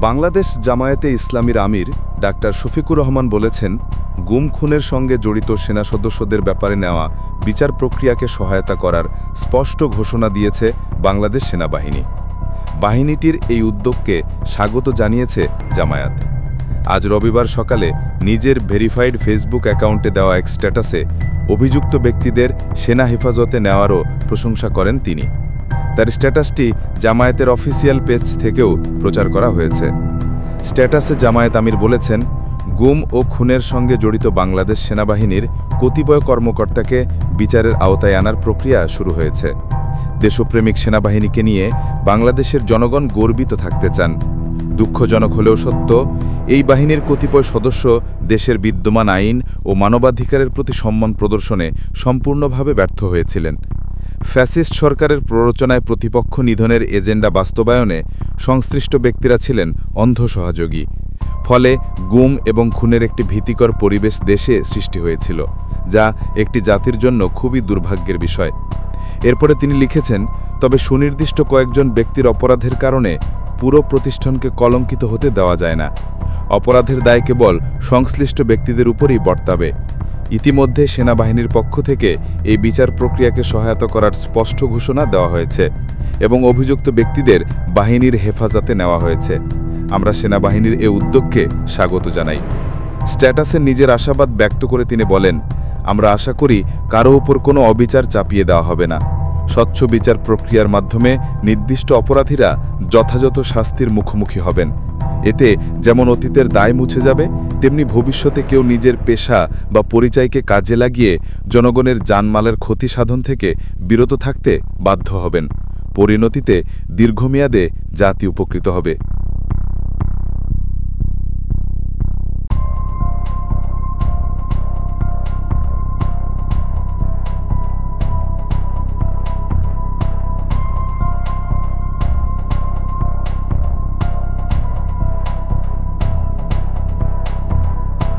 বাংলাদেশ জামায়াতে ইসলামীর আমির ডাক্তার শফিকুর রহমান বলেছেন, গুম খুনের সঙ্গে জড়িত সেনা সদস্যদের ব্যাপারে নেওয়া বিচার প্রক্রিয়াকে সহায়তা করার স্পষ্ট ঘোষণা দিয়েছে বাংলাদেশ সেনাবাহিনী। বাহিনীটির এই উদ্যোগকে স্বাগত জানিয়েছে জামায়াত। আজ রবিবার সকালে নিজের ভেরিফাইড ফেসবুক অ্যাকাউন্টে দেওয়া এক স্ট্যাটাসে অভিযুক্ত ব্যক্তিদের সেনা হেফাজতে নেওয়ারও প্রশংসা করেন তিনি। তার স্ট্যাটাসটি জামায়াতের অফিসিয়াল পেজ থেকেও প্রচার করা হয়েছে। স্ট্যাটাসে জামায়াত আমির বলেছেন, গুম ও খুনের সঙ্গে জড়িত বাংলাদেশ সেনাবাহিনীর কতিপয় কর্মকর্তাকে বিচারের আওতায় আনার প্রক্রিয়া শুরু হয়েছে। দেশপ্রেমিক সেনাবাহিনীকে নিয়ে বাংলাদেশের জনগণ গর্বিত থাকতে চান। দুঃখজনক হলেও সত্য, এই বাহিনীর কতিপয় সদস্য দেশের বিদ্যমান আইন ও মানবাধিকারের প্রতি সম্মান প্রদর্শনে সম্পূর্ণভাবে ব্যর্থ হয়েছিলেন। ফ্যাসিস্ট সরকারের প্ররোচনায় প্রতিপক্ষ নিধনের এজেন্ডা বাস্তবায়নে সংশ্লিষ্ট ব্যক্তিরা ছিলেন অন্ধ সহযোগী। ফলে গুম এবং খুনের একটি ভীতিকর পরিবেশ দেশে সৃষ্টি হয়েছিল, যা একটি জাতির জন্য খুবই দুর্ভাগ্যের বিষয়। এরপরে তিনি লিখেছেন, তবে সুনির্দিষ্ট কয়েকজন ব্যক্তির অপরাধের কারণে পুরো প্রতিষ্ঠানকে কলঙ্কিত হতে দেওয়া যায় না। অপরাধের দায় কেবল সংশ্লিষ্ট ব্যক্তিদের উপরই বর্তাবে। ইতিমধ্যে সেনাবাহিনীর পক্ষ থেকে এই বিচার প্রক্রিয়াকে সহায়তা করার স্পষ্ট ঘোষণা দেওয়া হয়েছে এবং অভিযুক্ত ব্যক্তিদের বাহিনীর হেফাজতে নেওয়া হয়েছে। আমরা সেনাবাহিনীর এ উদ্যোগকে স্বাগত জানাই। স্ট্যাটাসে নিজের আশাবাদ ব্যক্ত করে তিনি বলেন, আমরা আশা করি কারো উপর কোনো অবিচার চাপিয়ে দেওয়া হবে না। স্বচ্ছ বিচার প্রক্রিয়ার মাধ্যমে নির্দিষ্ট অপরাধীরা যথাযথ শাস্তির মুখোমুখি হবেন। এতে যেমন অতীতের দায় মুছে যাবে, তেমনি ভবিষ্যতে কেউ নিজের পেশা বা পরিচয়কে কাজে লাগিয়ে জনগণের জানমালের ক্ষতি সাধন থেকে বিরত থাকতে বাধ্য হবেন। পরিণতিতে দীর্ঘমেয়াদে জাতি উপকৃত হবে।